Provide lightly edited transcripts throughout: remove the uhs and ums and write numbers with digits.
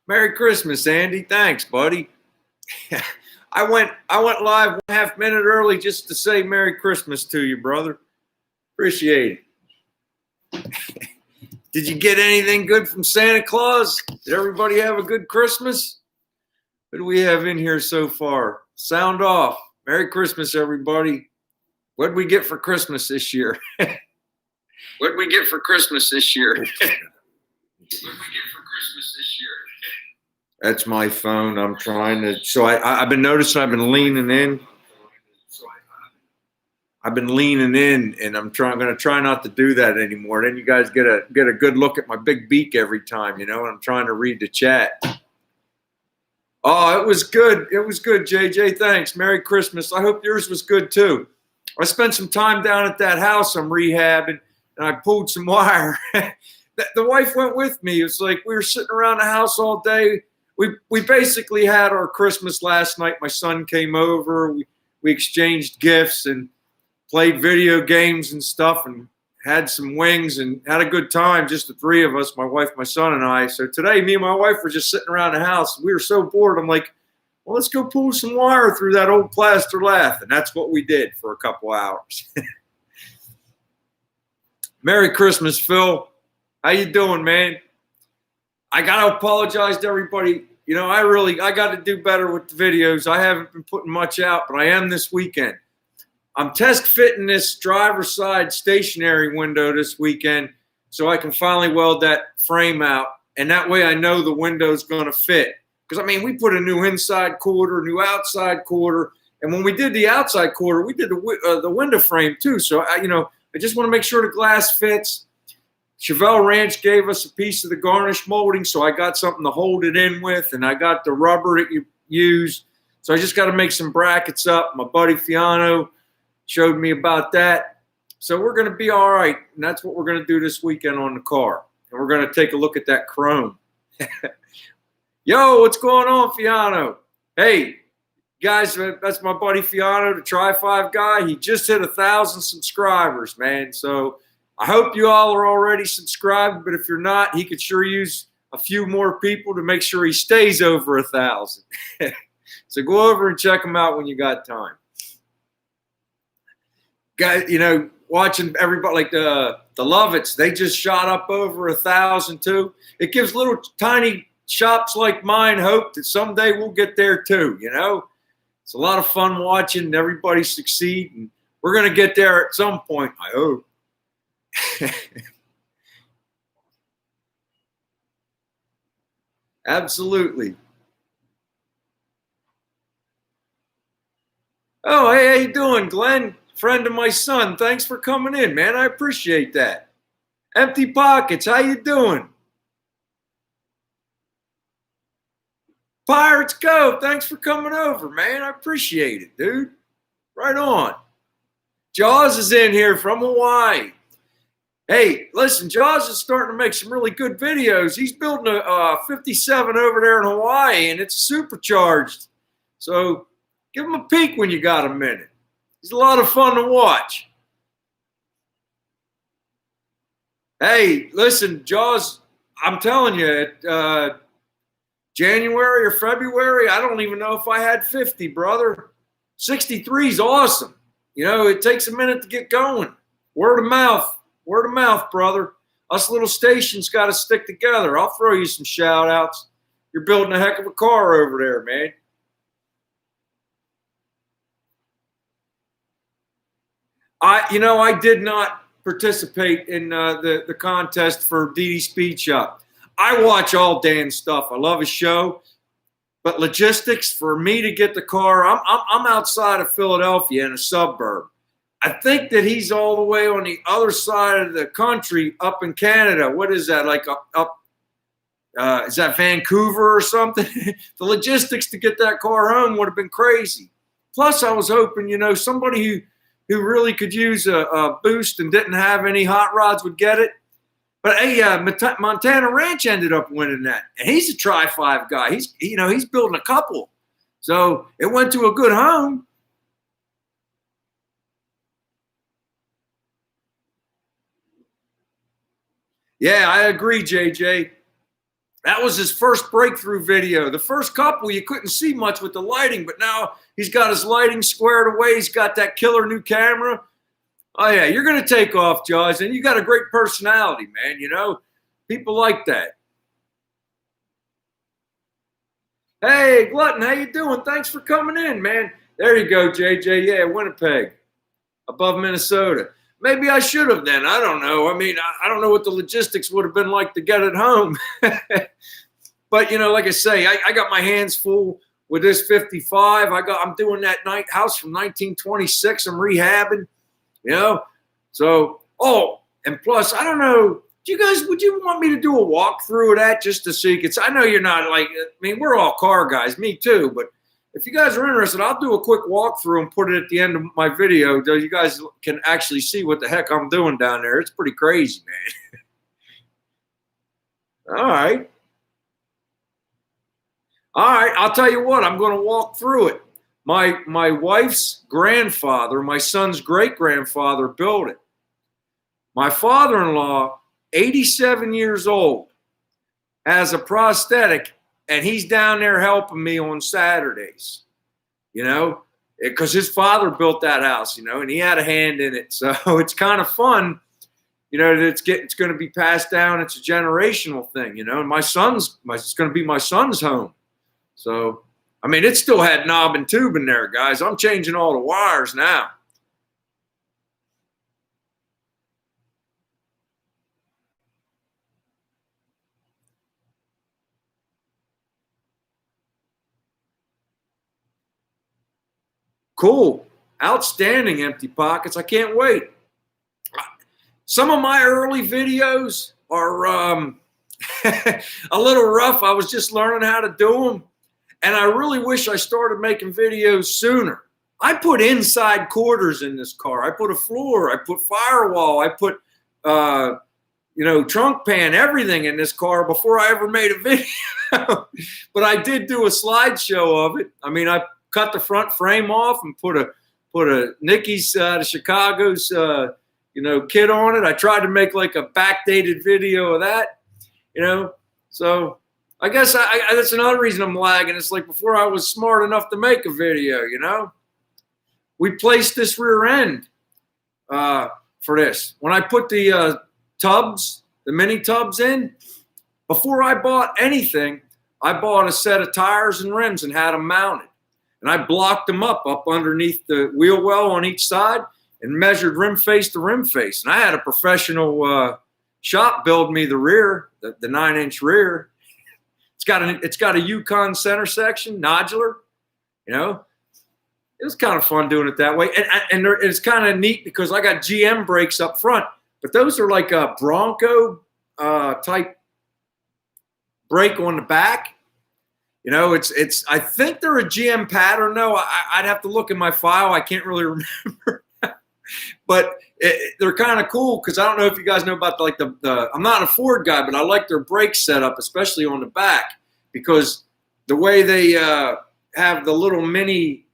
Merry Christmas, Andy. Thanks, buddy. I went live 1/2 minute early just to say Merry Christmas to you, brother. Appreciate it. Did you get anything good from Santa Claus? Did everybody have a good Christmas? What do we have in here so far? Sound off. Merry Christmas, everybody. What did we get for Christmas this year? What did we get for Christmas this year? What did we get for Christmas this year? That's my phone. I'm trying to. So I've been noticing I've been leaning in. And I'm going to try not to do that anymore. Then you guys get a good look at my big beak every time, and I'm trying to read the chat. Oh, it was good. It was good, JJ. Thanks. Merry Christmas. I hope yours was good too. I spent some time down at that house I'm rehabbing, and I pulled some wire. The wife went with me. It's like we were sitting around the house all day. We basically had our Christmas last night. My son came over. We exchanged gifts and played video games and stuff and had some wings and had a good time, just the three of us, my wife, my son, and I. So today, me and my wife were just sitting around the house. We were so bored. I'm like, well, let's go pull some wire through that old plaster lath. And that's what we did for a couple hours. Merry Christmas, Phil. How you doing, man? I got to apologize to everybody. I got to do better with the videos. I haven't been putting much out, but I am this weekend. I'm test fitting this driver's side stationary window this weekend so I can finally weld that frame out. And that way I know the window's going to fit. Because, we put a new inside quarter, new outside quarter. And when we did the outside quarter, we did the window frame too. So, I just want to make sure the glass fits. Chevelle Ranch gave us a piece of the garnish molding, so I got something to hold it in with, and I got the rubber that you use. So I just got to make some brackets up. My buddy Fiano showed me about that. So we're going to be all right, and that's what we're going to do this weekend on the car. And we're going to take a look at that chrome. Yo, what's going on, Fiano? Hey, guys, that's my buddy Fiano, the Tri-5 guy. He just hit 1,000 subscribers, man. So I hope you all are already subscribed, but if you're not, he could sure use a few more people to make sure he stays over 1,000. So go over and check him out when you got time. Guys, watching everybody like the Lovitz, they just shot up over 1,000 too. It gives little tiny shops like mine hope that someday we'll get there too. It's a lot of fun watching everybody succeed, and we're going to get there at some point, I hope. Absolutely. Oh, hey, how you doing, Glenn? Friend of my son. Thanks for coming in, man. I appreciate that. Empty Pockets, how you doing? Pirates Go, thanks for coming over, man. I appreciate it, dude. Right on. Jaws is in here from Hawaii. Hey, listen, Jaws is starting to make some really good videos. He's building a 57 over there in Hawaii, and it's supercharged. So give him a peek when you got a minute. It's a lot of fun to watch. Hey, listen, Jaws, I'm telling you, January or February, I don't even know if I had 50, brother. 63 is awesome. It takes a minute to get going. Word of mouth. Word of mouth, brother. Us little stations got to stick together. I'll throw you some shout outs. You're building a heck of a car over there, man. I did not participate in the contest for DD Speed Shop. I watch all Dan's stuff. I love his show. But logistics, for me to get the car, I'm outside of Philadelphia in a suburb. I think that he's all the way on the other side of the country up in Canada. What is that, like up is that Vancouver or something? The logistics to get that car home would have been crazy. Plus, I was hoping, somebody who really could use a boost and didn't have any hot rods would get it. But hey, Montana Ranch ended up winning that, and he's a Tri-5 guy. He's building a couple, so it went to a good home. Yeah, I agree, JJ. That was his first breakthrough video. The first couple, you couldn't see much with the lighting, but now he's got his lighting squared away. He's got that killer new camera. Oh, yeah, you're going to take off, Jaws, and you got a great personality, man. You know, people like that. Hey, Glutton, how you doing? Thanks for coming in, man. There you go, JJ. Yeah, Winnipeg, above Minnesota. Maybe I should have then. I don't know. I mean, I don't know what the logistics would have been like to get it home. But, you know, like I say, I got my hands full with this 55. I'm doing that night house from 1926. I'm rehabbing, you know. So, and plus, I don't know. Would you want me to do a walkthrough of that just to see? Because I know you're not like, I mean, we're all car guys, me too. But if you guys are interested, I'll do a quick walkthrough and put it at the end of my video so you guys can actually see what the heck I'm doing down there. It's pretty crazy, man. All right. All right, I'll tell you what, I'm going to walk through it. My wife's grandfather, my son's great-grandfather built it. My father-in-law, 87 years old, has a prosthetic, and he's down there helping me on Saturdays, you know, because his father built that house, you know, and he had a hand in it. So it's kind of fun, you know, that it's going to be passed down. It's a generational thing, you know, and it's going to be my son's home. So, I mean, it still had knob and tube in there, guys. I'm changing all the wires now. Cool. Outstanding, Empty Pockets. I can't wait. Some of my early videos are a little rough. I was just learning how to do them. And I really wish I started making videos sooner. I put inside quarters in this car. I put a floor. I put firewall. I put, you know, trunk pan, everything in this car before I ever made a video. But I did do a slideshow of it. I mean, I cut the front frame off and put a Nicky's the Chicago's you know, kit on it. I tried to make like a backdated video of that, you know. So I guess that's another reason I'm lagging. It's like before I was smart enough to make a video, you know. We placed this rear end for this. When I put the tubs, the mini tubs in, before I bought anything, I bought a set of tires and rims and had them mounted. And I blocked them up underneath the wheel well on each side and measured rim face to rim face. And I had a professional shop build me the rear, the 9-inch rear. It's got a Yukon center section, nodular, you know. It was kind of fun doing it that way. And it's kind of neat because I got GM brakes up front, but those are like a Bronco type brake on the back. You know, I think they're a GM pattern. No, I'd have to look in my file. I can't really remember. But they're kind of cool because I don't know if you guys know about like the I'm not a Ford guy, but I like their brake setup, especially on the back, because the way they have the little mini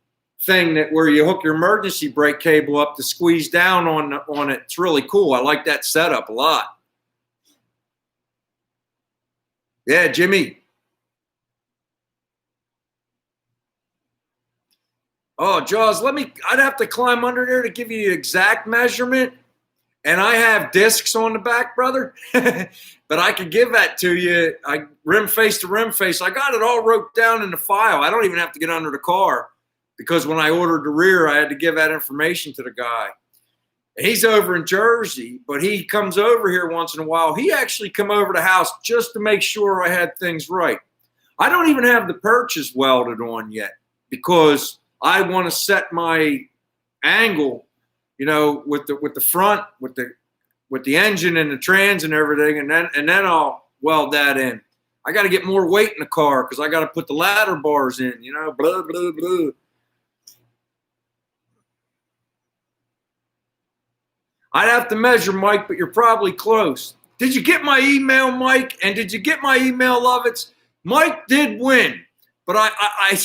thing where you hook your emergency brake cable up to squeeze down on it. It's really cool. I like that setup a lot. Yeah, Jimmy. Oh, Jaws, I'd have to climb under there to give you the exact measurement. And I have discs on the back, brother. But I could give that to you. Rim face to rim face. I got it all wrote down in the file. I don't even have to get under the car because when I ordered the rear, I had to give that information to the guy. He's over in Jersey, but he comes over here once in a while. He actually come over to the house just to make sure I had things right. I don't even have the purchase welded on yet because I want to set my angle, you know, with the front, with the engine and the trans and everything, and then I'll weld that in. I got to get more weight in the car because I got to put the ladder bars in, you know, blah, blah, blah. I'd have to measure, Mike, but you're probably close. Did you get my email, Mike? And did you get my email, Lovitz? Mike did win, but I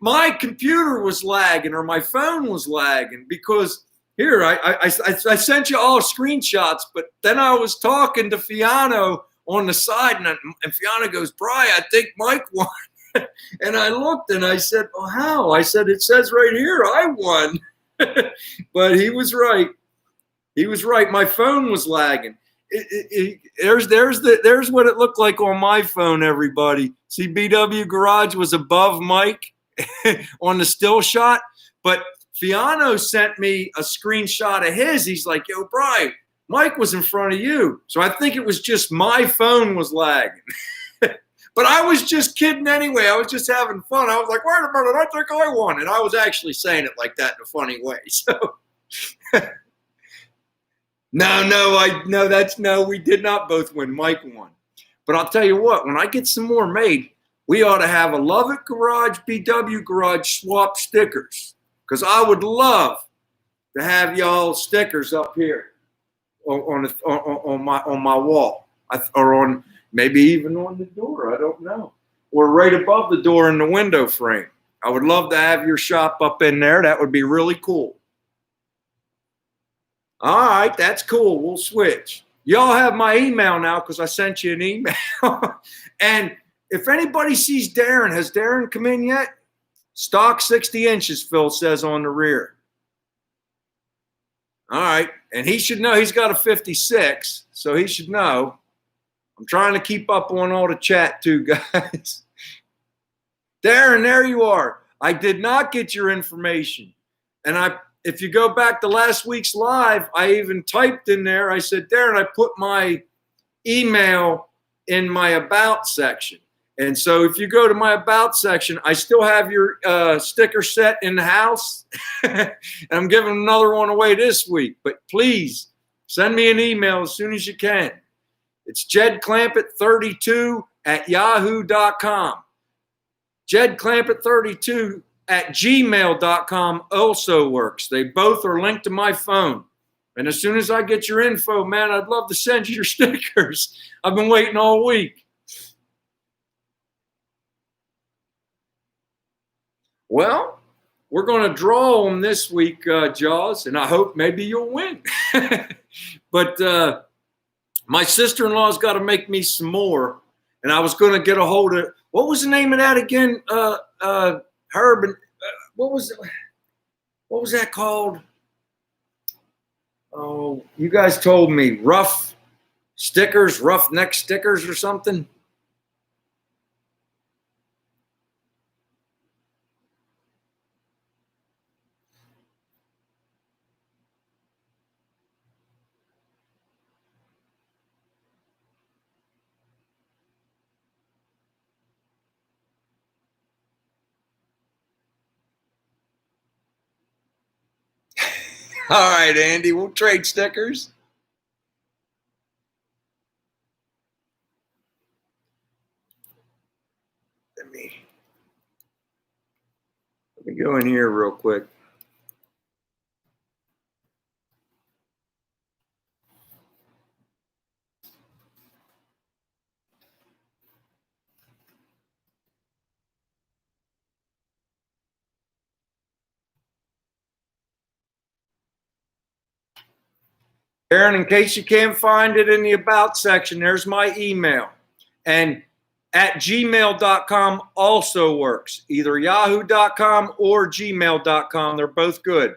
my computer was lagging or my phone was lagging because here I sent you all screenshots, but then I was talking to Fiano on the side, and Fiona goes, Bri, I think Mike won. And I looked and I said, oh, how? I said, it says right here, I won. But he was right. He was right. My phone was lagging. There's what it looked like on my phone, everybody. See, BW Garage was above Mike on the still shot, but Fiano sent me a screenshot of his. He's like, yo, Bri, Mike was in front of you. So I think it was just my phone was lagging. But I was just kidding anyway. I was just having fun. I was like, wait a minute, I think I won. And I was actually saying it like that in a funny way. So no, we did not both win. Mike won. But I'll tell you what, when I get some more made, we ought to have a Love It Garage, BW Garage swap stickers. Because I would love to have y'all stickers up here on my wall, or on maybe even on the door. I don't know, or right above the door in the window frame. I would love to have your shop up in there. That would be really cool. All right, that's cool. We'll switch. Y'all have my email now because I sent you an email. And if anybody sees Darren, has Darren come in yet? Stock 60 inches, Phil says on the rear. All right. And he should know he's got a 56, so he should know. I'm trying to keep up on all the chat too, guys. Darren, there you are. I did not get your information. And if you go back to last week's live, I even typed in there, I said, Darren, I put my email in my about section. And so if you go to my about section, I still have your sticker set in the house. And I'm giving another one away this week. But please send me an email as soon as you can. It's jedclampett32@yahoo.com. jedclampett32@gmail.com also works. They both are linked to my phone. And as soon as I get your info, man, I'd love to send you your stickers. I've been waiting all week. Well, we're going to draw them this week, Jaws, and I hope maybe you'll win. But my sister-in-law's got to make me some more, and I was going to get a hold of, what was the name of that again, Herb? And, what was that called? Oh, you guys told me, rough neck stickers or something. All right, Andy, we'll trade stickers. Let me go in here real quick. Aaron, in case you can't find it in the about section, there's my email. And at gmail.com also works. Either yahoo.com or gmail.com. They're both good.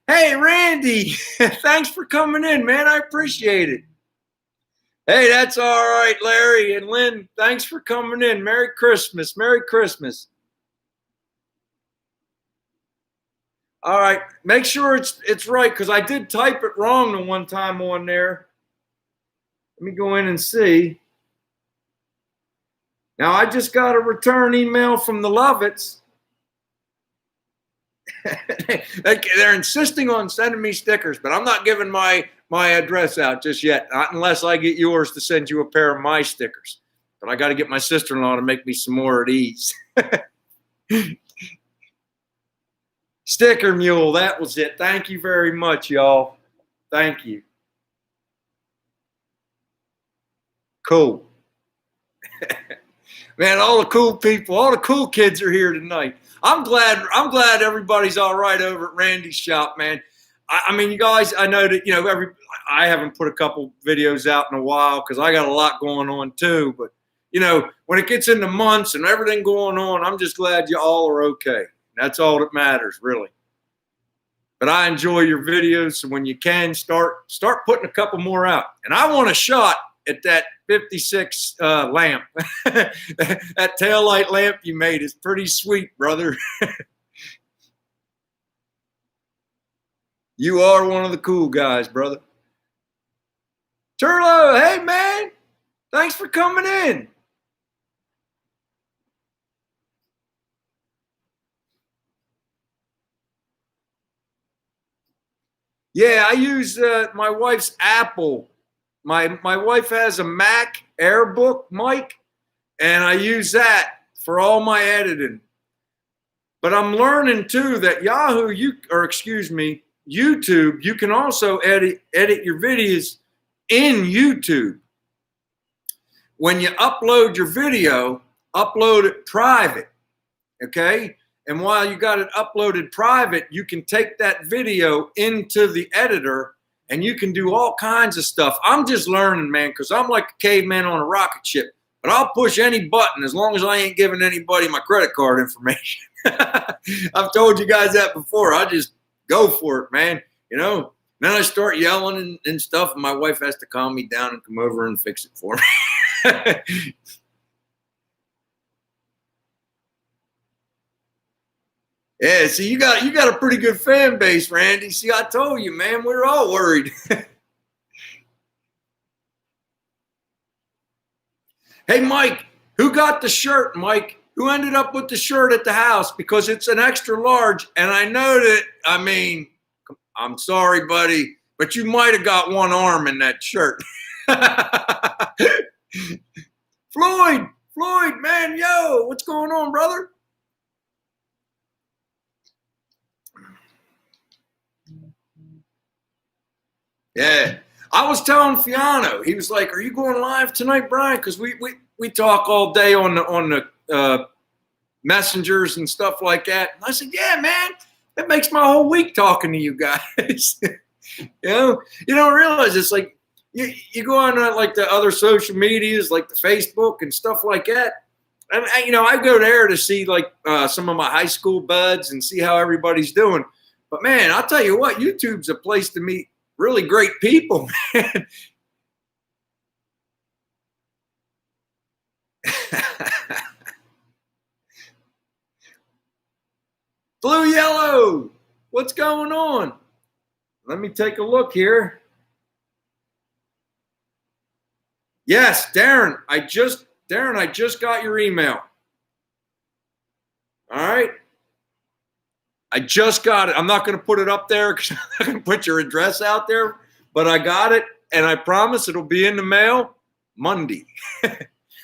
Hey, Randy, thanks for coming in, man. I appreciate it. Hey, that's all right, Larry and Lynn. Thanks for coming in. Merry Christmas. Merry Christmas. All right, make sure it's right, because I did type it wrong the one time on there. Let me go in and see. Now, I just got a return email from the Lovitts. They're insisting on sending me stickers, but I'm not giving my address out just yet, not unless I get yours to send you a pair of my stickers. But I got to get my sister-in-law to make me some more of these. Sticker Mule, that was it. Thank you very much, y'all. Thank you. Cool. Man, all the cool people, all the cool kids are here tonight. I'm glad everybody's all right over at Randy's shop, man. I mean, you guys, I know that, I haven't put a couple videos out in a while because I got a lot going on too. But, when it gets into months and everything going on, I'm just glad you all are okay. That's all that matters, really. But I enjoy your videos. So when you can, start putting a couple more out. And I want a shot at that 56 lamp. That taillight lamp you made is pretty sweet, brother. You are one of the cool guys, brother. Turlo, hey, man. Thanks for coming in. Yeah, I use my wife's Apple. My wife has a Mac AirBook mic, and I use that for all my editing. But I'm learning too that YouTube, you can also edit your videos in YouTube. When you upload your video, upload it private, okay? And while you got it uploaded private, you can take that video into the editor and you can do all kinds of stuff. I'm just learning, man, because I'm like a caveman on a rocket ship. But I'll push any button as long as I ain't giving anybody my credit card information. I've told you guys that before. I just go for it, man. Then I start yelling and stuff, and my wife has to calm me down and come over and fix it for me. Yeah, see, you got a pretty good fan base, Randy. See, I told you, man, we're all worried. Hey, Mike, who got the shirt, Mike? Who ended up with the shirt at the house? Because it's an extra large, and I know that, I'm sorry, buddy, but you might have got one arm in that shirt. Floyd, man, yo, what's going on, brother? Yeah. I was telling Fiano, he was like, "Are you going live tonight, Brian?" Because we talk all day on the messengers and stuff like that. And I said, "Yeah, man, that makes my whole week talking to you guys." You don't realize it's like you go on like the other social medias, like the Facebook and stuff like that. And I go there to see like some of my high school buds and see how everybody's doing. But man, I'll tell you what, YouTube's a place to meet really great people, man. Blue Yellow, what's going on? Let me take a look here. Yes, Darren, I just got your email. All right. I just got it. I'm not going to put it up there because I'm not going to put your address out there, but I got it, and I promise it'll be in the mail Monday.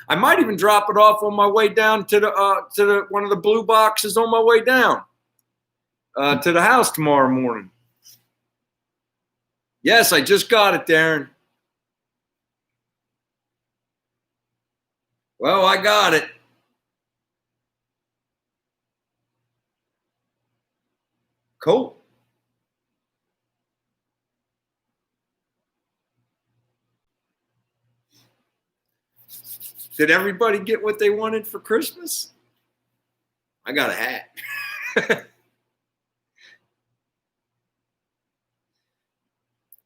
I might even drop it off on my way down to the one of the blue boxes on my way down to the house tomorrow morning. Yes, I just got it, Darren. Well, I got it. Cool. Did everybody get what they wanted for Christmas? I got a hat.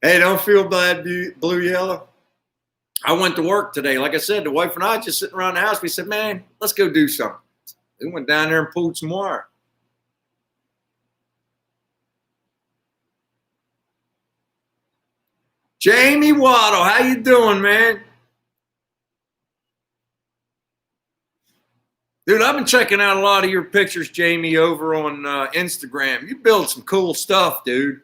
Hey, don't feel bad, Blue Yellow. I went to work today. Like I said, the wife and I just sitting around the house. We said, man, let's go do something. We went down there and pulled some wire. Jamie Waddle, how you doing, man? Dude, I've been checking out a lot of your pictures, Jamie, over on Instagram. You build some cool stuff, dude.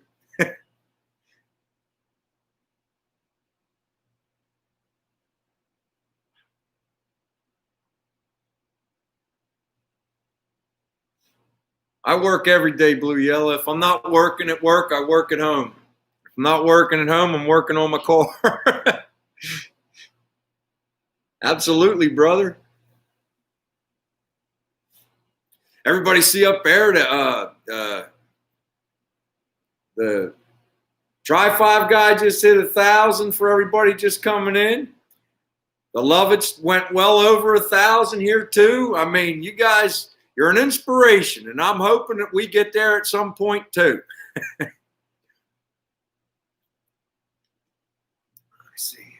I work every day, Blue Yellow. If I'm not working at work, I work at home. If I'm not working at home, I'm working on my car. Absolutely, brother. Everybody see up there the Try Five guy just hit 1,000 for everybody just coming in. The Lovitz went well over 1,000 here too. I mean, you guys, you're an inspiration, and I'm hoping that we get there at some point too. Let's see.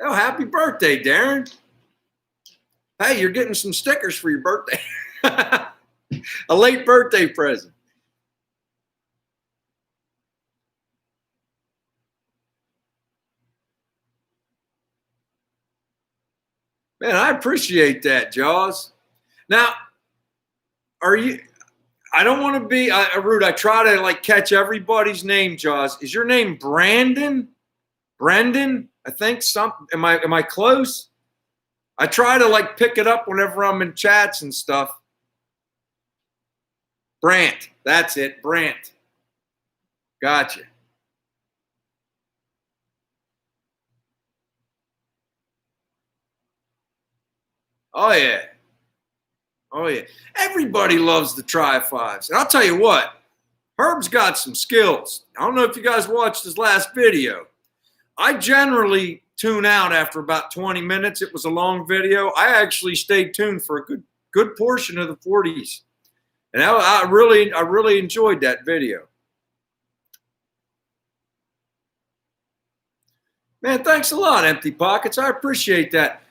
Oh, happy birthday, Darren. Hey, you're getting some stickers for your birthday. A late birthday present. Man, I appreciate that, Jaws. Now, are you? I don't want to be rude. I try to like catch everybody's name, Jaws. Is your name Brandon? Brendan? I think some. Am I close? I try to like pick it up whenever I'm in chats and stuff. Brant. That's it. Brant. Gotcha. Oh, yeah. Oh, yeah. Everybody loves the Tri-Fives. And I'll tell you what, Herb's got some skills. I don't know if you guys watched his last video. I generally tune out after about 20 minutes. It was a long video. I actually stayed tuned for a good portion of the 40s. And I really enjoyed that video. Man, thanks a lot, Empty Pockets. I appreciate that.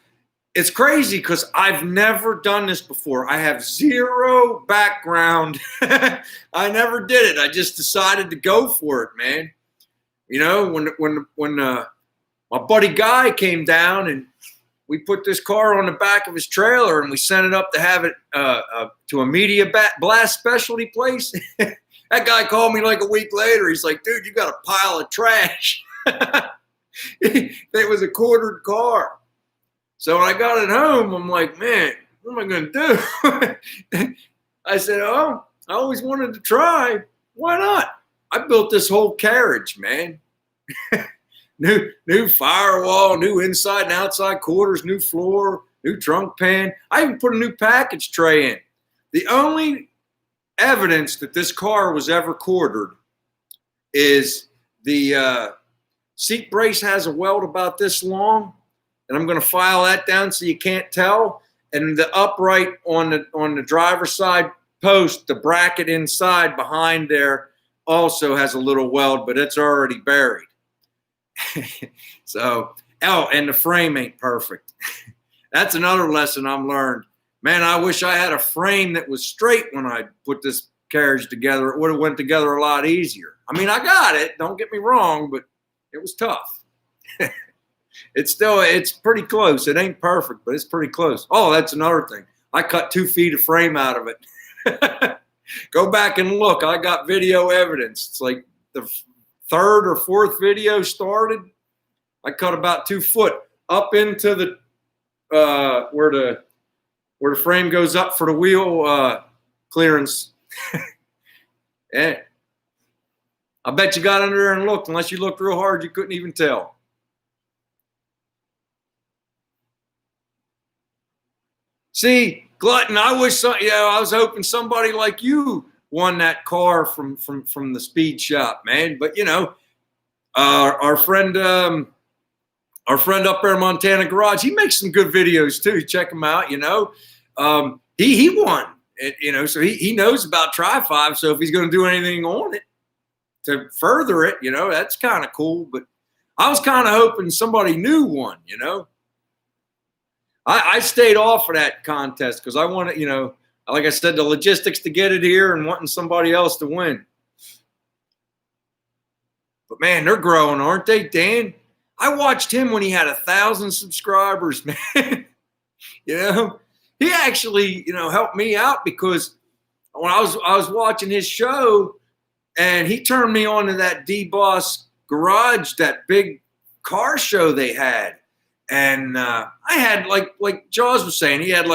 It's crazy because I've never done this before. I have zero background. I never did it. I just decided to go for it, man. You know, when my buddy Guy came down and we put this car on the back of his trailer and we sent it up to have it to a media blast specialty place. That guy called me like a week later. He's like, dude, you got a pile of trash. It was a quartered car. So when I got it home, I'm like, man, what am I going to do? I said, oh, I always wanted to try. Why not? I built this whole carriage, man. New firewall, new inside and outside quarters, new floor, new trunk pan. I even put a new package tray in. The only evidence that this car was ever quartered is the seat brace has a weld about this long. And I'm going to file that down so you can't tell. And the upright on the driver's side post, the bracket inside behind there also has a little weld, but it's already buried. So, and the frame ain't perfect. That's another lesson I've learned. Man, I wish I had a frame that was straight when I put this carriage together. It would have went together a lot easier. I mean, I got it. Don't get me wrong, but it was tough. It's pretty close. It ain't perfect, but it's pretty close. Oh, that's another thing. I cut 2 feet of frame out of it. Go back and look. I got video evidence. It's like the 3rd or 4th video started. I cut about 2 foot up into the where the frame goes up for the wheel clearance. Yeah. I bet you got under there and looked. Unless you looked real hard, you couldn't even tell. See, Glutton, I was hoping somebody like you won that car from the speed shop, man. But you know, our friend up there in Montana Garage, he makes some good videos too. Check him out. You know, he won. You know, so he knows about Tri-Five. So if he's going to do anything on it to further it, you know, that's kind of cool. But I was kind of hoping somebody new won. You know. I stayed off of that contest because I wanted, you know, like I said, the logistics to get it here and wanting somebody else to win. But, man, they're growing, aren't they, Dan? I watched him when he had 1,000 subscribers, man. You know, he actually, you know, helped me out because when I was watching his show and he turned me on to that D-Boss Garage, that big car show they had. And I had, like Jaws was saying, he had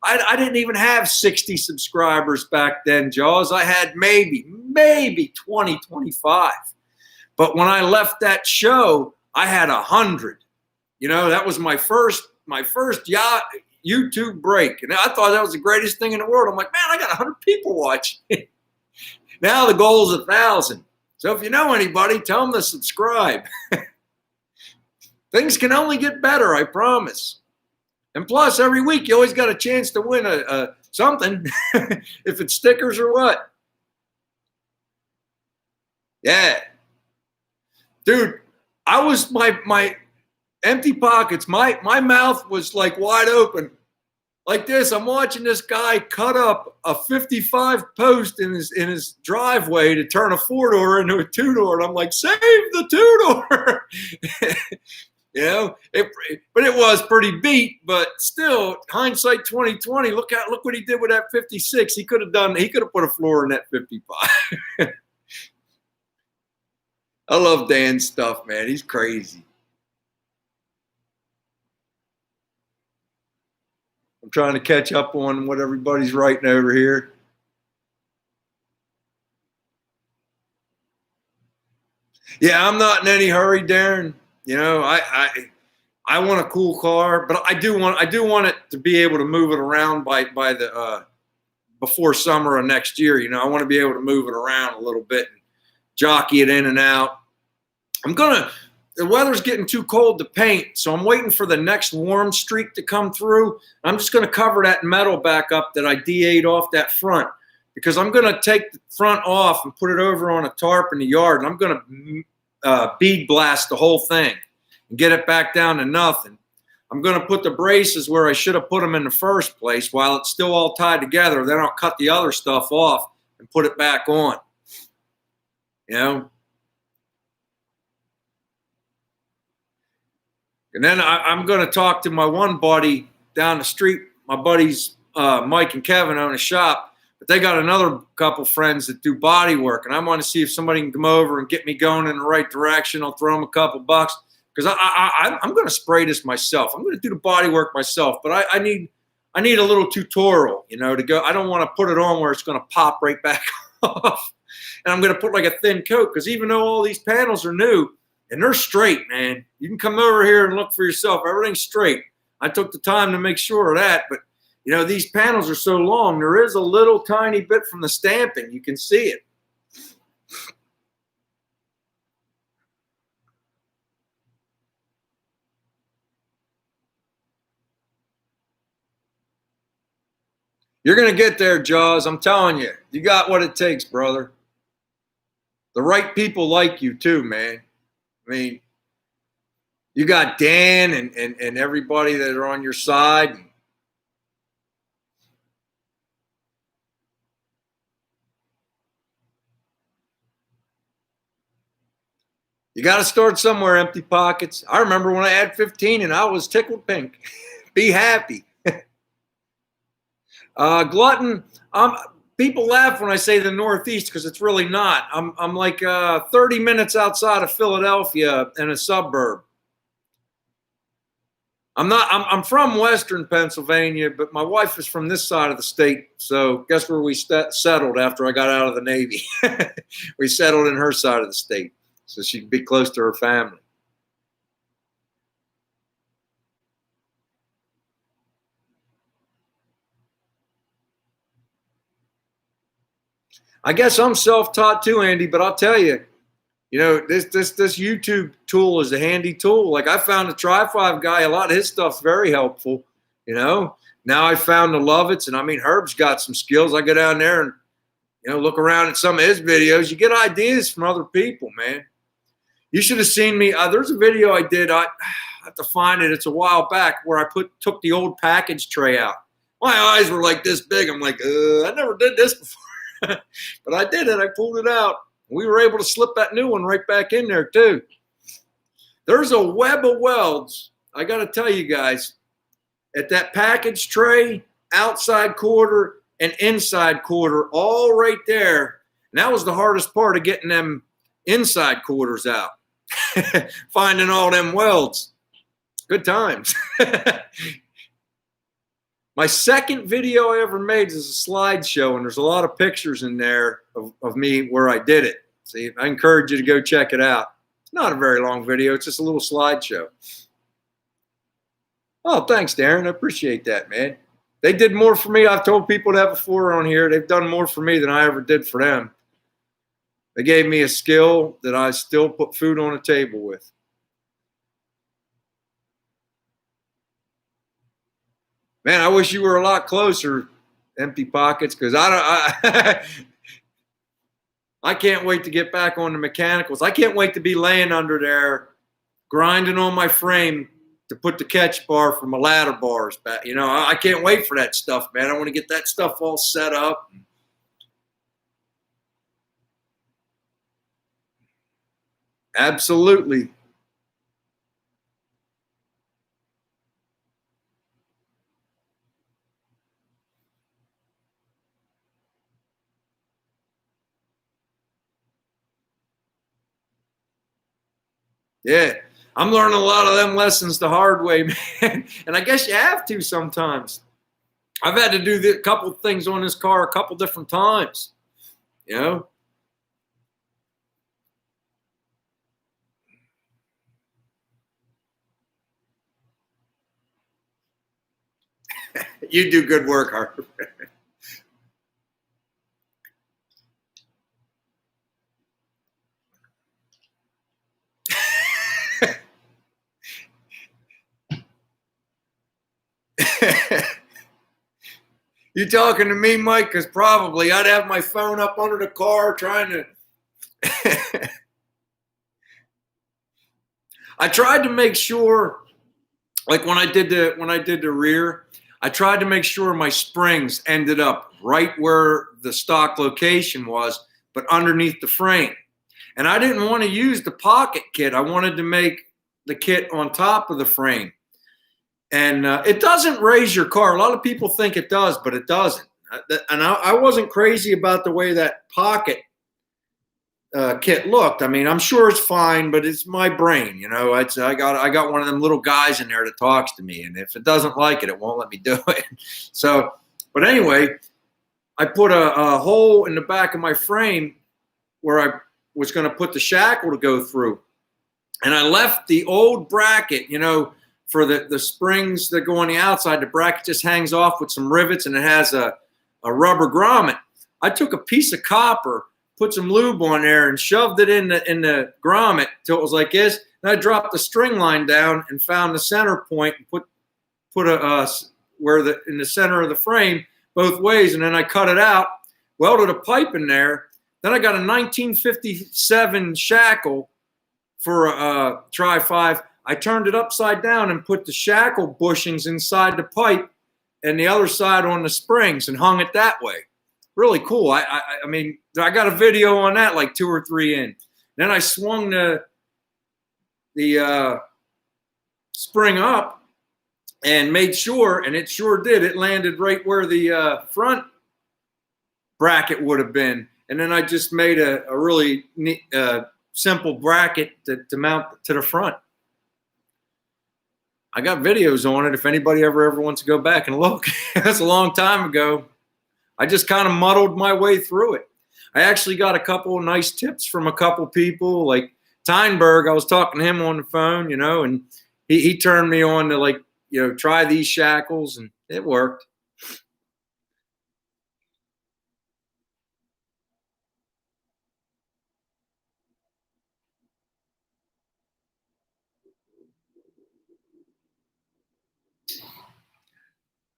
I didn't even have 60 subscribers back then, Jaws. I had maybe 20, 25. But when I left that show, I had 100. You know, that was my first YouTube break. And I thought that was the greatest thing in the world. I'm like, man, I got 100 people watching. Now the goal is 1,000. So if you know anybody, tell them to subscribe. Things can only get better, I promise. And plus, every week you always got a chance to win a something, if it's stickers or what. Yeah, dude, I was my empty pockets. My mouth was like wide open, like this. I'm watching this guy cut up a 55 post in his driveway to turn a 4-door into a 2-door, and I'm like, save the 2-door. You know, but it was pretty beat. But still, hindsight 2020. Look what he did with that 56. He could have put a floor in that 55. I love Dan's stuff, man. He's crazy. I'm trying to catch up on what everybody's writing over here. Yeah, I'm not in any hurry, Darren. You know, I want a cool car, but I do want it to be able to move it around by the before summer of next year. You know, I want to be able to move it around a little bit and jockey it in and out. The weather's getting too cold to paint, so I'm waiting for the next warm streak to come through. I'm just going to cover that metal back up that I DA'd off that front, because I'm going to take the front off and put it over on a tarp in the yard, and I'm going to bead blast the whole thing and get it back down to nothing. I'm going to put the braces where I should have put them in the first place while it's still all tied together. Then I'll cut the other stuff off and put it back on. You know? And then I'm going to talk to my one buddy down the street. My buddies, Mike and Kevin, own a shop, but they got another couple friends that do body work. And I want to see if somebody can come over and get me going in the right direction. I'll throw them a couple bucks, because I'm going to spray this myself. I'm going to do the body work myself, but I need a little tutorial, you know, to go. I don't want to put it on where it's going to pop right back off. And I'm going to put like a thin coat, because even though all these panels are new, and they're straight, man. You can come over here and look for yourself. Everything's straight. I took the time to make sure of that. But, you know, these panels are so long, there is a little tiny bit from the stamping. You can see it. You're going to get there, Jaws. I'm telling you. You got what it takes, brother. The right people like you too, man. I mean, you got Dan and everybody that are on your side. You got to start somewhere, empty pockets. I remember when I had 15 and I was tickled pink. Be happy. Glutton, people laugh when I say the Northeast, because it's really not. I'm like 30 minutes outside of Philadelphia in a suburb. I'm from Western Pennsylvania, but my wife is from this side of the state. So guess where we settled after I got out of the Navy? We settled in her side of the state, so she could be close to her family. I guess I'm self-taught too, Andy, but I'll tell you, you know, this YouTube tool is a handy tool. Like, I found the Tri-5 guy, a lot of his stuff's very helpful, you know. Now I found the Lovitz, and I mean, Herb's got some skills. I go down there and, you know, look around at some of his videos. You get ideas from other people, man. You should have seen me. There's a video I did. I have to find it. It's a while back, where I took the old package tray out. My eyes were like this big. I'm like, I never did this before. But I did it. I pulled it out. We were able to slip that new one right back in there too. There's a web of welds, I got to tell you guys, at that package tray, outside quarter and inside quarter, all right there. And that was the hardest part of getting them inside quarters out. Finding all them welds. Good times. My second video I ever made is a slideshow, and there's a lot of pictures in there of me where I did it. See, I encourage you to go check it out. It's not a very long video. It's just a little slideshow. Oh, thanks, Darren. I appreciate that, man. They did more for me. I've told people that before on here. They've done more for me than I ever did for them. They gave me a skill that I still put food on the table with. Man, I wish you were a lot closer, Empty Pockets, because I can't wait to get back on the mechanicals. I can't wait to be laying under there, grinding on my frame to put the catch bar for my ladder bars back. You know, I can't wait for that stuff, man. I want to get that stuff all set up. Absolutely. Yeah. I'm learning a lot of them lessons the hard way, man. And I guess you have to sometimes. I've had to do a couple things on this car a couple different times, you know? You do good work, Harper. You talking to me, Mike? Because probably I'd have my phone up under the car trying to. I tried to make sure, like when I did the rear, I tried to make sure my springs ended up right where the stock location was, but underneath the frame. And I didn't want to use the pocket kit. I wanted to make the kit on top of the frame. And it doesn't raise your car. A lot of people think it does, but it doesn't. And I wasn't crazy about the way that pocket kit looked. I mean, I'm sure it's fine, but it's my brain. You know, I got one of them little guys in there that talks to me, and if it doesn't like it, it won't let me do it. So, but anyway, I put a hole in the back of my frame where I was going to put the shackle to go through, and I left the old bracket, you know, for the springs that go on the outside. The bracket just hangs off with some rivets, and it has a rubber grommet. I took a piece of copper, put some lube on there, and shoved it in the grommet till it was like this. And I dropped the string line down and found the center point and put in the center of the frame both ways, and then I cut it out, welded a pipe in there. Then I got a 1957 shackle for a Tri-5. I turned it upside down and put the shackle bushings inside the pipe and the other side on the springs and hung it that way. Really cool. I mean, I got a video on that like 2 or 3 in. Then I swung the spring up and made sure, and it sure did, it landed right where the front bracket would have been. And then I just made a really neat, simple bracket to mount to the front. I got videos on it if anybody ever wants to go back and look. That's a long time ago. I just kind of muddled my way through it. I actually got a couple of nice tips from a couple people, like Teinberg. I was talking to him on the phone, you know, and he turned me on to, like, you know, try these shackles, and it worked.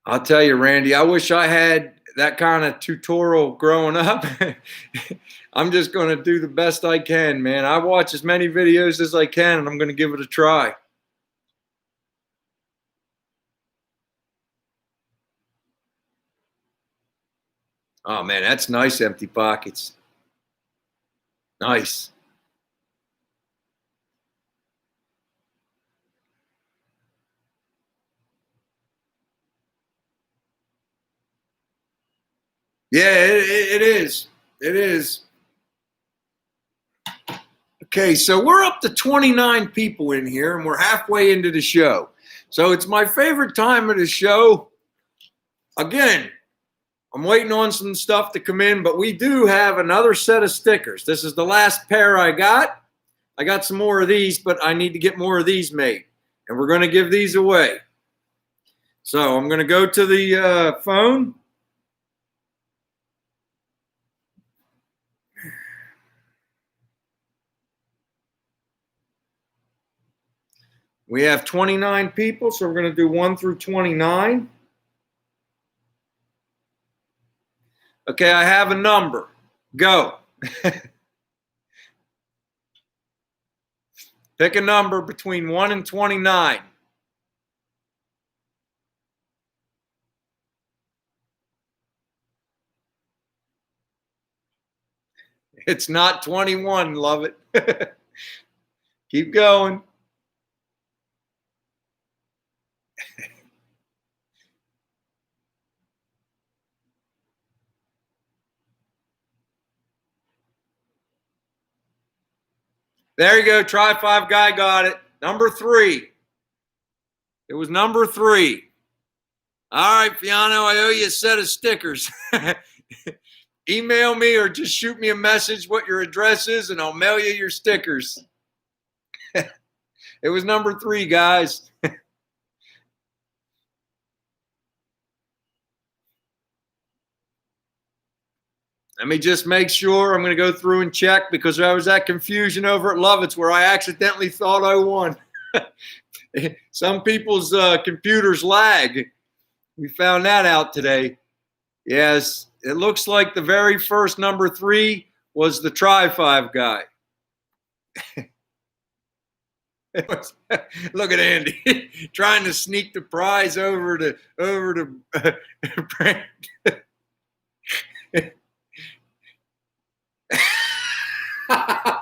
I'll tell you, Randy, I wish I had that kind of tutorial growing up. I'm just going to do the best I can, man. I watch as many videos as I can, and I'm going to give it a try. Oh, man, that's nice, Empty Pockets. Nice. Yeah, it is. It is. Okay, so we're up to 29 people in here, and we're halfway into the show. So it's my favorite time of the show. Again, I'm waiting on some stuff to come in, but we do have another set of stickers. This is the last pair I got. I got some more of these, but I need to get more of these made, and we're going to give these away. So I'm going to go to the phone. We have 29 people, so we're going to do 1 through 29. Okay, I have a number. Go. Pick a number between 1 and 29. It's not 21, love it. Keep going. There you go. Try 5 guy got it. Number 3. It was number 3. All right, Fiano, I owe you a set of stickers. Email me or just shoot me a message what your address is, and I'll mail you your stickers. It was number 3, guys. Let me just make sure. I'm going to go through and check because there was that confusion over at Lovett's where I accidentally thought I won. Some people's computers lag. We found that out today. Yes, it looks like the very first number 3 was the Try 5 guy. Look at Andy trying to sneak the prize over to Brand.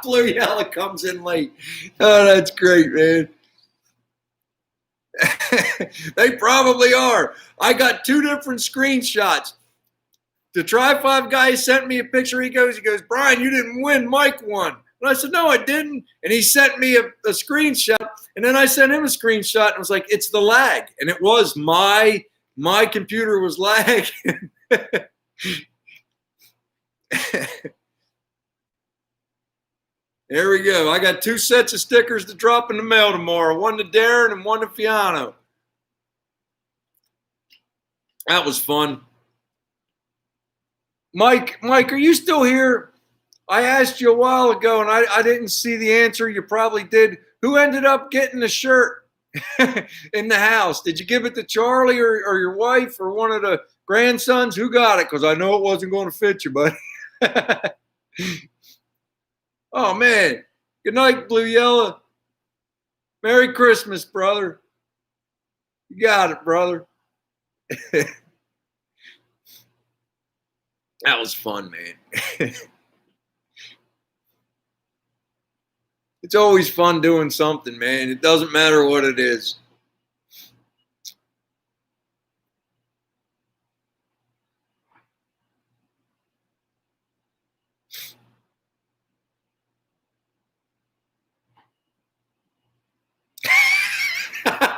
Blue Yellow comes in late. Oh, that's great, man. They probably are. I got 2 different screenshots. The Try 5 guy sent me a picture. He goes, Brian, you didn't win. Mike won. And I said, no, I didn't. And he sent me a screenshot. And then I sent him a screenshot. And I was like, it's the lag. And it was my computer was lagging. There we go. I got 2 sets of stickers to drop in the mail tomorrow. 1 to Darren and 1 to Fiano. That was fun. Mike, are you still here? I asked you a while ago, and I didn't see the answer. You probably did. Who ended up getting the shirt in the house? Did you give it to Charlie or your wife or one of the grandsons? Who got it? Because I know it wasn't going to fit you, buddy. Oh, man. Good night, Blue Yellow. Merry Christmas, brother. You got it, brother. That was fun, man. It's always fun doing something, man. It doesn't matter what it is.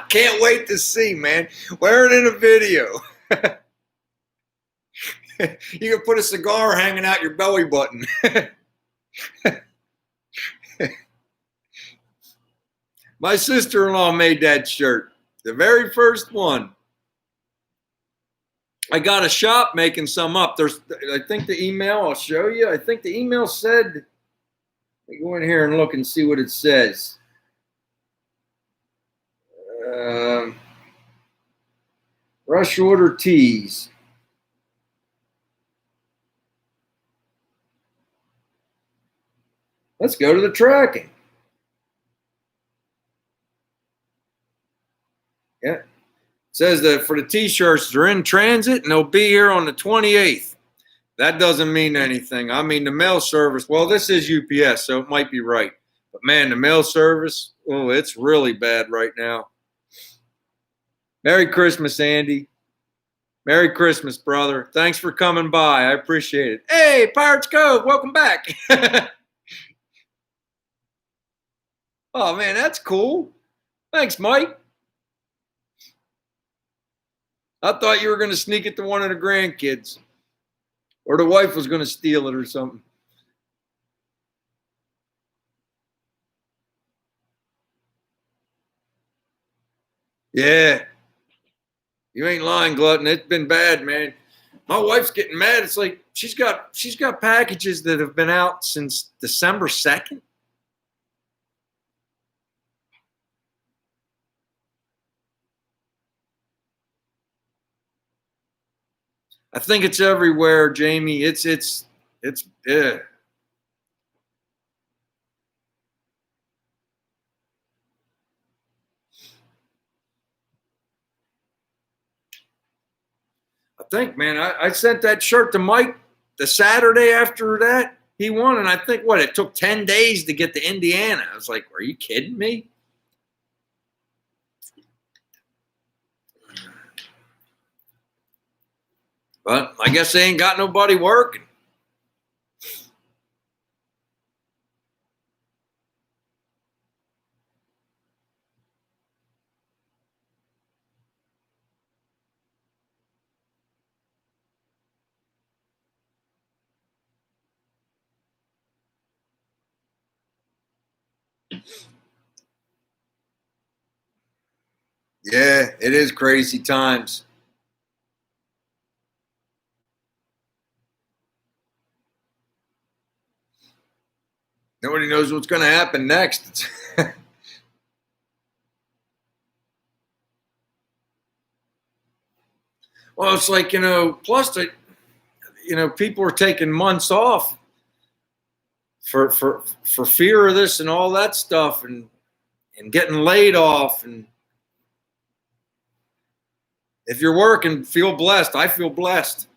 Can't wait to see, man. Wear it in a video. You can put a cigar hanging out your belly button. My sister-in-law made that shirt. The very first one. I got a shop making some up. I think the email, I'll show you. I think the email said, let me go in here and look and see what it says. Rush order tees. Let's go to the tracking. Yeah. It says that for the t-shirts, they're in transit and they'll be here on the 28th. That doesn't mean anything. I mean, the mail service, well, this is UPS, so it might be right. But, man, the mail service, oh, it's really bad right now. Merry Christmas, Andy. Merry Christmas, brother. Thanks for coming by. I appreciate it. Hey, Pirates Cove, welcome back. Oh, man, that's cool. Thanks, Mike. I thought you were going to sneak it to one of the grandkids. Or the wife was going to steal it or something. Yeah. You ain't lying, Glutton. It's been bad, man. My wife's getting mad. It's like she's got packages that have been out since December 2nd. I think it's everywhere, Jamie. Yeah. I think, man, I sent that shirt to Mike the Saturday after that he won, and I think it took 10 days to get to Indiana. I was like, are you kidding me? But I guess they ain't got nobody working. Yeah, it is crazy times. Nobody knows what's going to happen next. Well, it's like, plus people are taking months off for fear of this and all that stuff, and getting laid off. And if you're working, feel blessed. I feel blessed.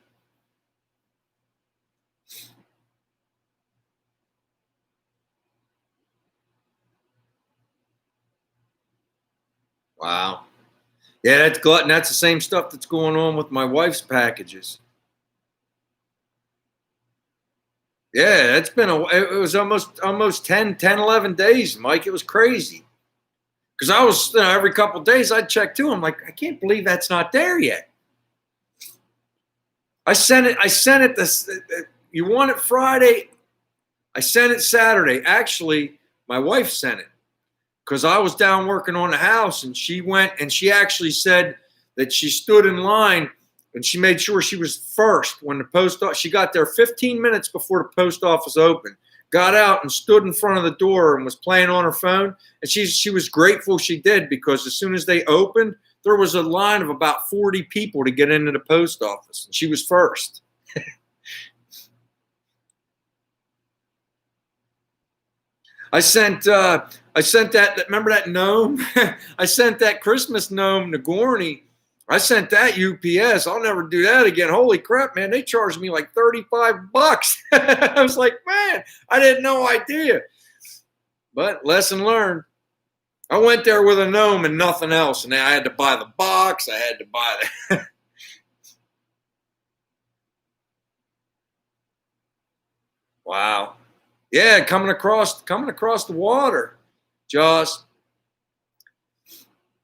Wow. Yeah, that's glutton. That's the same stuff that's going on with my wife's packages. Yeah, it was almost 11 days, Mike. It was crazy. Because I was, every couple of days I'd check too. I'm like, I can't believe that's not there yet. I sent it this, you want it Friday? I sent it Saturday. Actually, my wife sent it because I was down working on the house, and she went and she actually said that she stood in line and she made sure she was first when she got there 15 minutes before the post office opened, got out and stood in front of the door and was playing on her phone. And she was grateful she did, because as soon as they opened, there was a line of about 40 people to get into the post office, and she was first. I sent that. Remember that gnome? I sent that Christmas gnome to Gorney. I sent that UPS. I'll never do that again. Holy crap, man! They charged me like $35. I was like, man, I had no idea. But lesson learned. I went there with a gnome and nothing else, and I had to buy the box. I had to buy the. Wow. Yeah, coming across the water, Joss.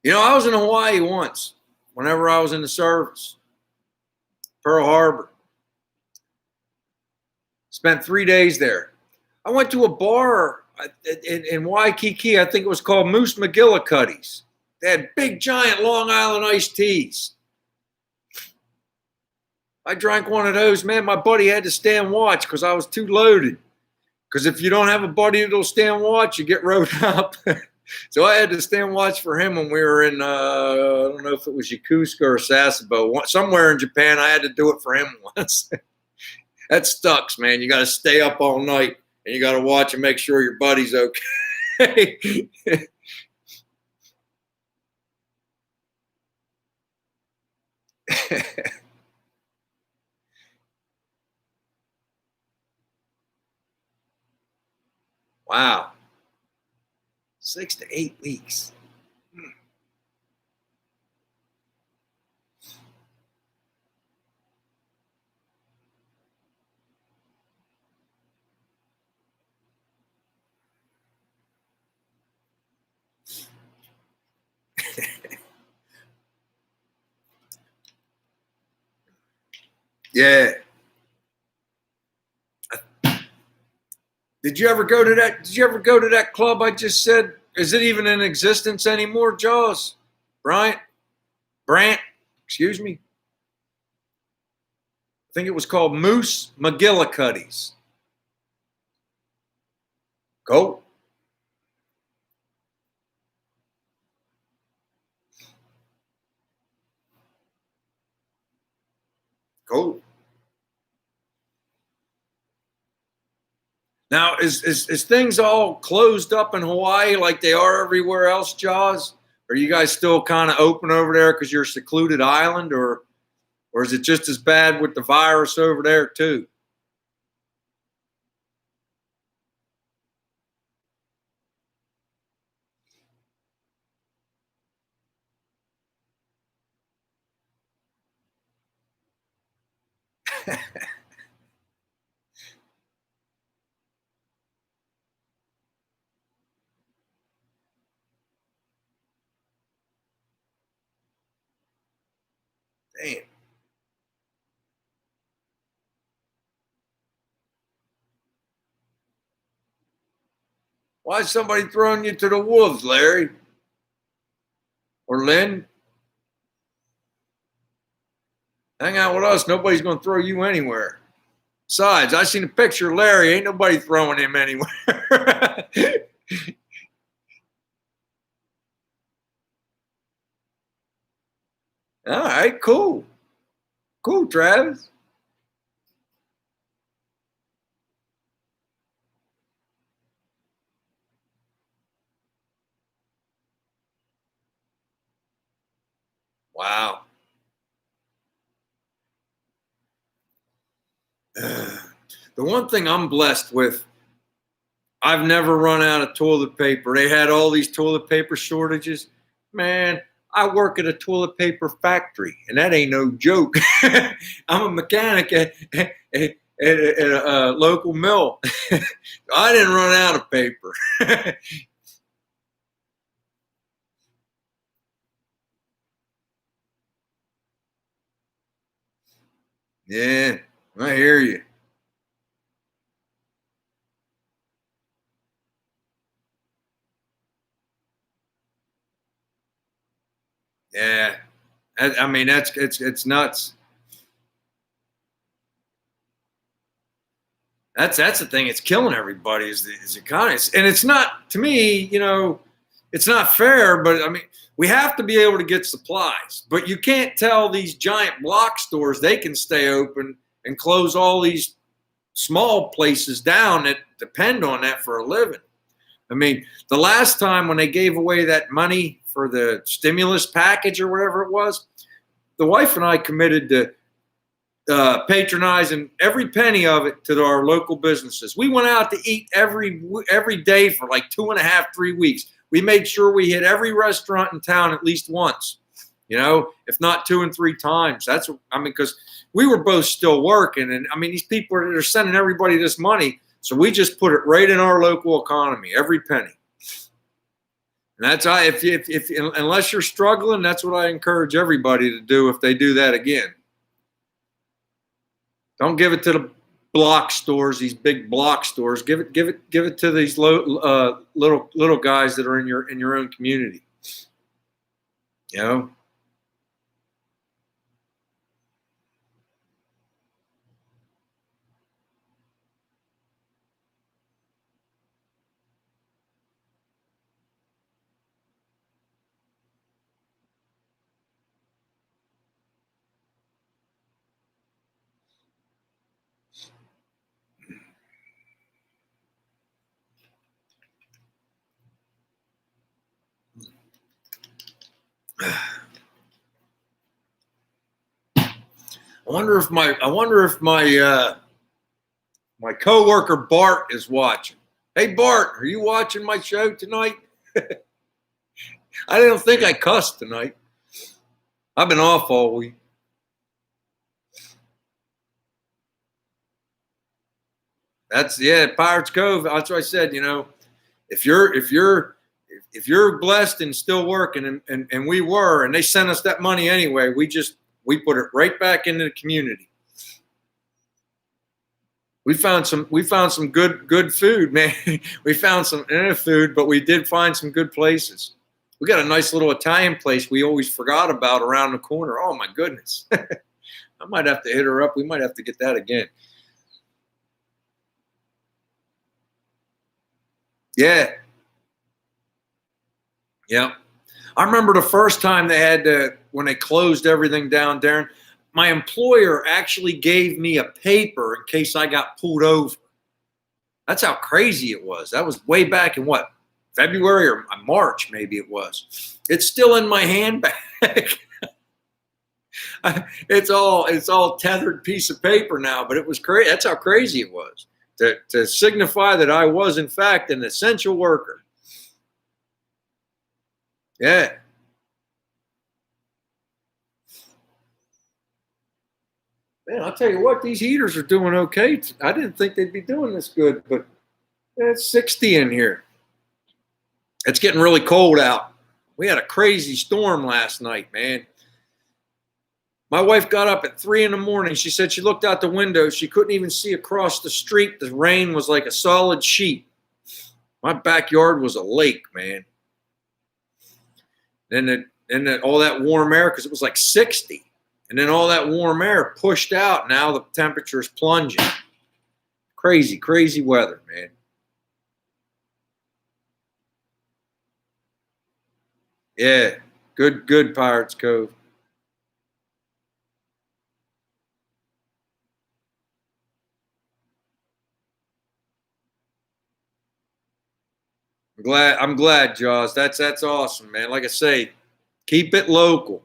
I was in Hawaii once. Whenever I was in the service, Pearl Harbor. Spent 3 days there. I went to a bar in Waikiki. I think it was called Moose McGillicuddy's. They had big, giant Long Island iced teas. I drank one of those. Man, my buddy had to stand watch because I was too loaded. Because if you don't have a buddy that'll stand watch, you get rode up. So I had to stand watch for him when we were in, I don't know if it was Yokosuka or Sasebo, somewhere in Japan. I had to do it for him once. That sucks, man. You got to stay up all night, and you got to watch and make sure your buddy's okay. Wow. 6 to 8 weeks. Yeah. Did you ever go to that club I just said? Is it even in existence anymore, Jaws? Brant? Excuse me. I think it was called Moose McGillicuddy's. Go. Cool. Now, is things all closed up in Hawaii like they are everywhere else, Jaws? Are you guys still kind of open over there because you're a secluded island, or is it just as bad with the virus over there too? Damn. Why is somebody throwing you to the wolves, Larry or Lynn? Hang out with us. Nobody's going to throw you anywhere. Besides, I seen a picture of Larry. Ain't nobody throwing him anywhere. All right, cool. Cool, Travis. Wow. The one thing I'm blessed with, I've never run out of toilet paper. They had all these toilet paper shortages. Man, I work at a toilet paper factory, and that ain't no joke. I'm a mechanic at a local mill. I didn't run out of paper. Yeah, I hear you. Yeah, I mean it's nuts. That's the thing. It's killing everybody. Is the economy, and it's not to me. It's not fair. But I mean, we have to be able to get supplies. But you can't tell these giant block stores they can stay open and close all these small places down that depend on that for a living. I mean, the last time when they gave away that money for the stimulus package or whatever it was, the wife and I committed to patronizing every penny of it to our local businesses. We went out to eat every day for like 2.5, 3 weeks. We made sure we hit every restaurant in town at least once, if not 2 and 3 times. That's what, I mean, because we were both still working, and I mean, these people are sending everybody this money, so we just put it right in our local economy, every penny. And that's if unless you're struggling, that's what I encourage everybody to do if they do that again. Don't give it to the block stores, these big block stores. Give it to these little guys that are in your own community. You know. I wonder if my coworker Bart is watching. Hey Bart, are you watching my show tonight? I didn't think I cussed tonight. I've been off all week. That's Pirates Cove. That's what I said. If you're blessed and still working, and we were, and they sent us that money anyway, we put it right back into the community. We found some good food, man. We found some food, but we did find some good places. We got a nice little Italian place we always forgot about around the corner. Oh my goodness. I might have to hit her up. We might have to get that again. Yeah. Yeah. I remember the first time when they closed everything down, Darren. my employer actually gave me a paper in case I got pulled over. That's how crazy it was. That was way back in what, February or March, maybe it was. It's still in my handbag. It's all tethered piece of paper now, but it was crazy. That's how crazy it was to signify that I was in fact an essential worker. Yeah. Man, I'll tell you what, these heaters are doing okay. I didn't think they'd be doing this good, but it's 60 in here. It's getting really cold out. We had a crazy storm last night, man. My wife got up at 3 in the morning. She said she looked out the window. She couldn't even see across the street. The rain was like a solid sheet. My backyard was a lake, man. Then all that warm air, because it was like 60. And then all that warm air pushed out. Now the temperature is plunging. Crazy, crazy weather, man. Yeah, good Pirates Cove. I'm glad, Jaws. That's awesome, man. Like I say, keep it local.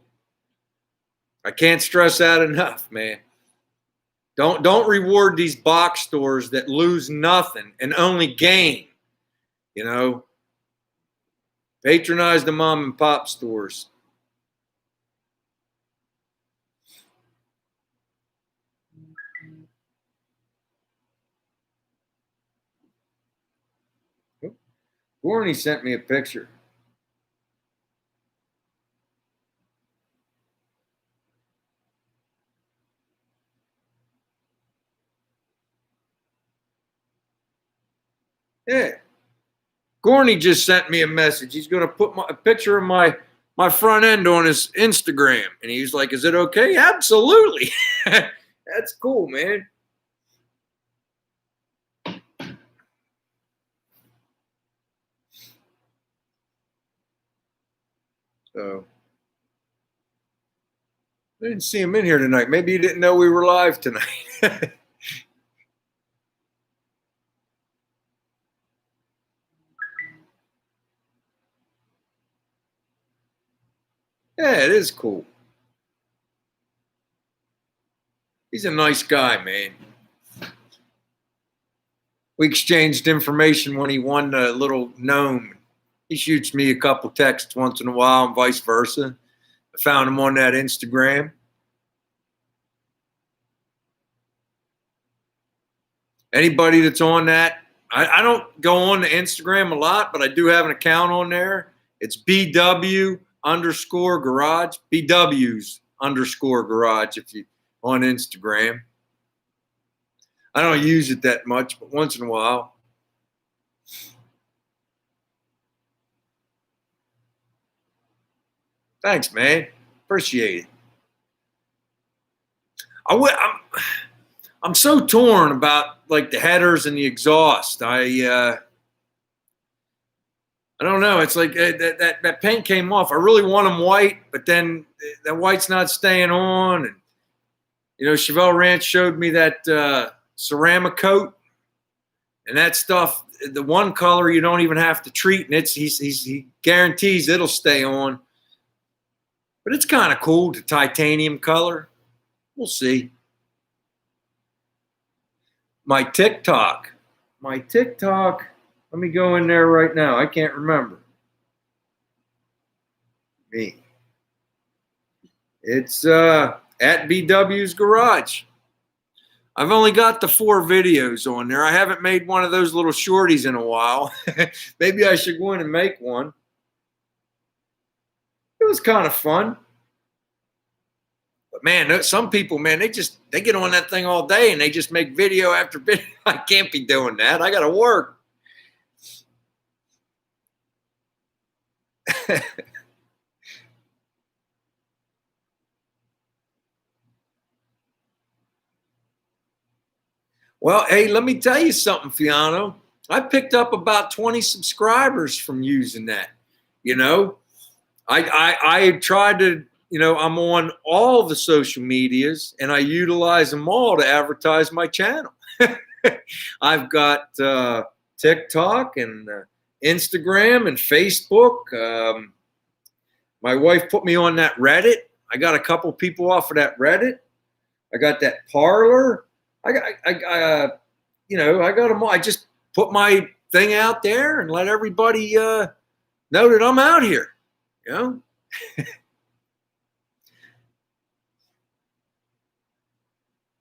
I can't stress that enough, man. Don't reward these box stores that lose nothing and only gain. You know, patronize the mom and pop stores. Gorney sent me a picture. Yeah. Gorney just sent me a message. He's going to put a picture of my front end on his Instagram. And he's like, is it okay? Absolutely. That's cool, man. So I didn't see him in here tonight. Maybe you didn't know we were live tonight. Yeah, it is cool. He's a nice guy, man. We exchanged information when he won the little gnome. He shoots me a couple texts once in a while and vice versa. I found him on that Instagram. Anybody that's on that, I don't go on to Instagram a lot, but I do have an account on there. It's BW_garage, BWs_garage if you on Instagram. I don't use it that much, but once in a while. Thanks, man. Appreciate it. I'm so torn about like the headers and the exhaust. I don't know. It's like that paint came off. I really want them white, but then that white's not staying on. And you know, Chevelle Ranch showed me that ceramic coat, and that stuff. The one color you don't even have to treat, and he guarantees it'll stay on. But it's kind of cool, the titanium color. We'll see. My TikTok. Let me go in there right now. I can't remember. Me. It's at BW's Garage. I've only got the 4 videos on there. I haven't made one of those little shorties in a while. Maybe I should go in and make one. It was kind of fun. But man, some people, man, they get on that thing all day and they just make video after video. I can't be doing that. I got to work. Well, hey, let me tell you something, Fiano. I picked up about 20 subscribers from using that. You know, I tried to, I'm on all the social medias and I utilize them all to advertise my channel. I've got TikTok and Instagram and Facebook. My wife put me on that Reddit. I got a couple people off of that Reddit. I got that Parler. I got them all. I just put my thing out there and let everybody know that I'm out here.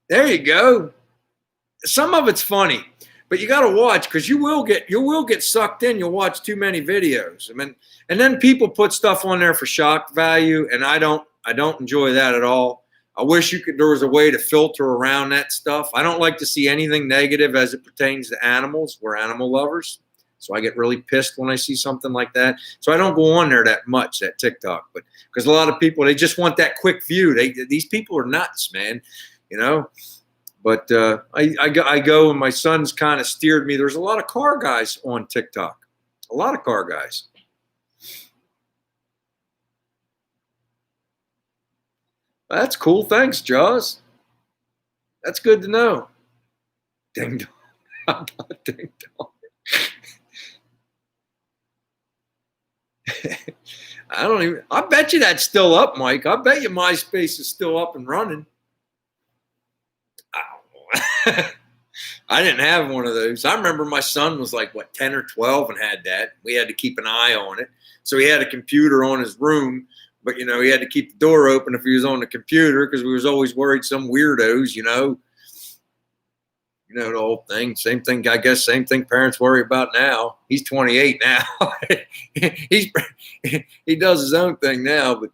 There you go. Some of it's funny, but you got to watch because you will get sucked in. You'll watch too many videos. I mean, and then people put stuff on there for shock value, and I don't enjoy that at all. I wish there was a way to filter around that stuff. I don't like to see anything negative as it pertains to animals. We're animal lovers, so I get really pissed when I see something like that. So I don't go on there that much, that TikTok, but because a lot of people, they just want that quick view. These people are nuts, man. But I go, and my son's kind of steered me. There's a lot of car guys on TikTok, a lot of car guys. That's cool. Thanks, Jaws. That's good to know. Ding dong. How about ding dong? I bet you that's still up, Mike. I bet you MySpace is still up and running. I didn't have one of those. I remember my son was like, 10 or 12 and had that. We had to keep an eye on it. So he had a computer on his room, but, he had to keep the door open if he was on the computer because we was always worried some weirdos, the whole thing. Same thing, I guess, same thing parents worry about now. He's 28 now. He does his own thing now, but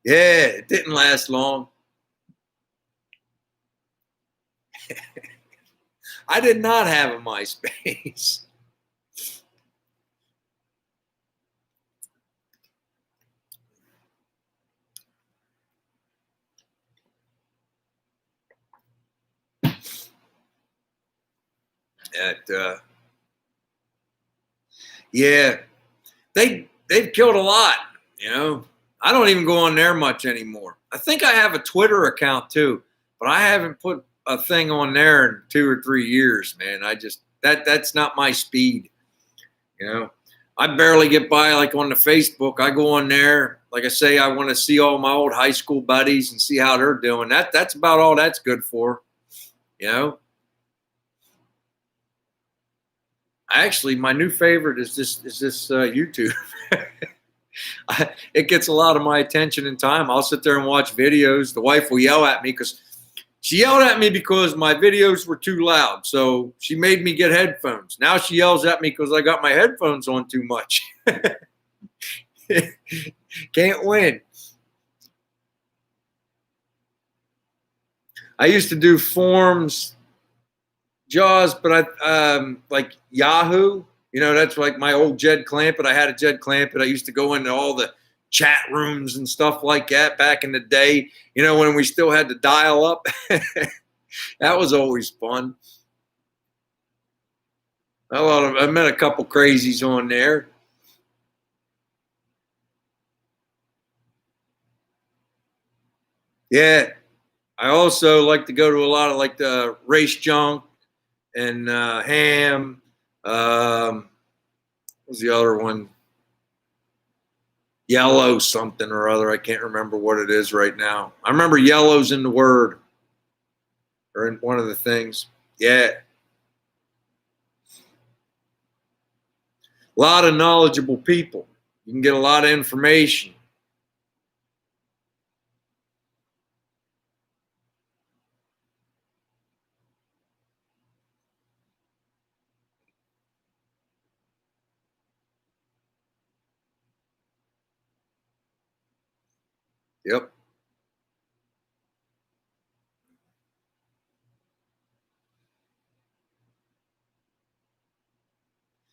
yeah, it didn't last long. I did not have a MySpace. Yeah, they've killed a lot. I don't even go on there much anymore. I think I have a Twitter account too, but I haven't put a thing on there in 2 or 3 years, man. That's not my speed. I barely get by like on the Facebook. I go on there, like I say, I want to see all my old high school buddies and see how they're doing. That's about all that's good for. Actually, my new favorite is this YouTube. It gets a lot of my attention and time. I'll sit there and watch videos. The wife will yell at me because she yelled at me because my videos were too loud. So she made me get headphones. Now she yells at me because I got my headphones on too much. Can't win. I used to do forums, Jaws, but I like Yahoo. That's like my old Jed Clampett. I had a Jed Clampett. I used to go into all the chat rooms and stuff like that back in the day, when we still had to dial up. That was always fun. I met a couple crazies on there. Yeah. I also like to go to a lot of like the Race Junk and Ham. What was the other one? Yellow something or other. I can't remember what it is right now. I remember yellow's in the word or in one of the things. Yeah. A lot of knowledgeable people. You can get a lot of information. Yep.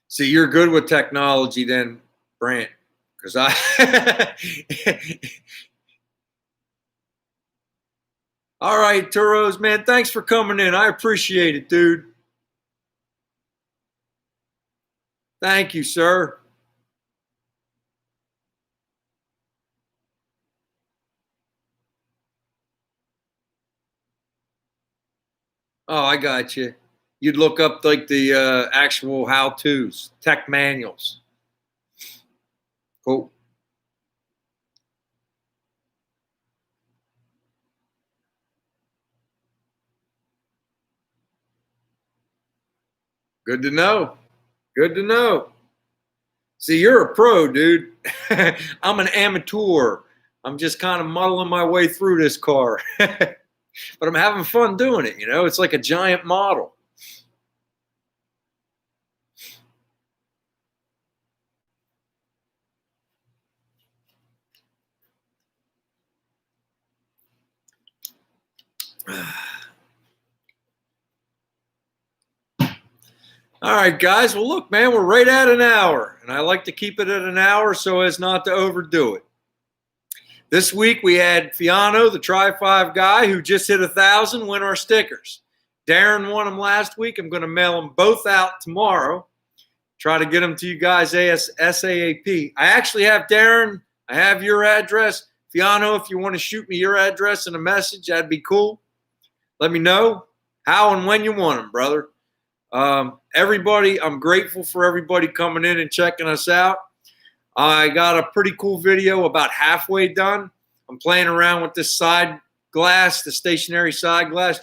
See, you're good with technology then, Brant, because All right, Turos, man, thanks for coming in. I appreciate it, dude. Thank you, sir. Oh, I got you. You'd look up like the actual how-tos, tech manuals. Cool. Good to know. Good to know. See, you're a pro, dude. I'm an amateur. I'm just kind of muddling my way through this car. But I'm having fun doing it, you know? It's like a giant model. All right, guys. Well, look, man, we're right at an hour, and I like to keep it at an hour so as not to overdo it. This week we had Fiano, the Tri-5 guy, who just hit 1,000, win our stickers. Darren won them last week. I'm going to mail them both out tomorrow. Try to get them to you guys ASAP. I actually have Darren. I have your address. Fiano, if you want to shoot me your address and a message, that'd be cool. Let me know how and when you want them, brother. Everybody, I'm grateful for everybody coming in and checking us out. I got a pretty cool video about halfway done. I'm playing around with this side glass, the stationary side glass.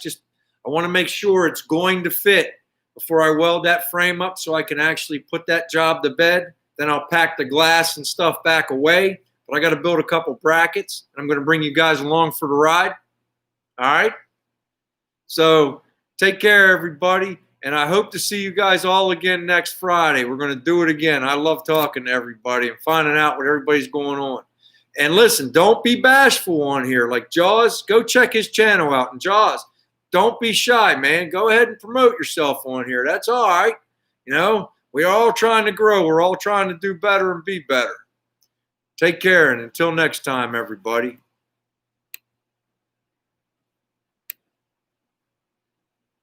I want to make sure it's going to fit before I weld that frame up so I can actually put that job to bed. Then I'll pack the glass and stuff back away. But I got to build a couple brackets, and I'm going to bring you guys along for the ride. All right? So take care, everybody. And I hope to see you guys all again next Friday. We're going to do it again. I love talking to everybody and finding out what everybody's going on. And listen, don't be bashful on here. Like Jaws, go check his channel out. And Jaws, don't be shy, man. Go ahead and promote yourself on here. That's all right. You know, we're all trying to grow. We're all trying to do better and be better. Take care, and until next time, everybody.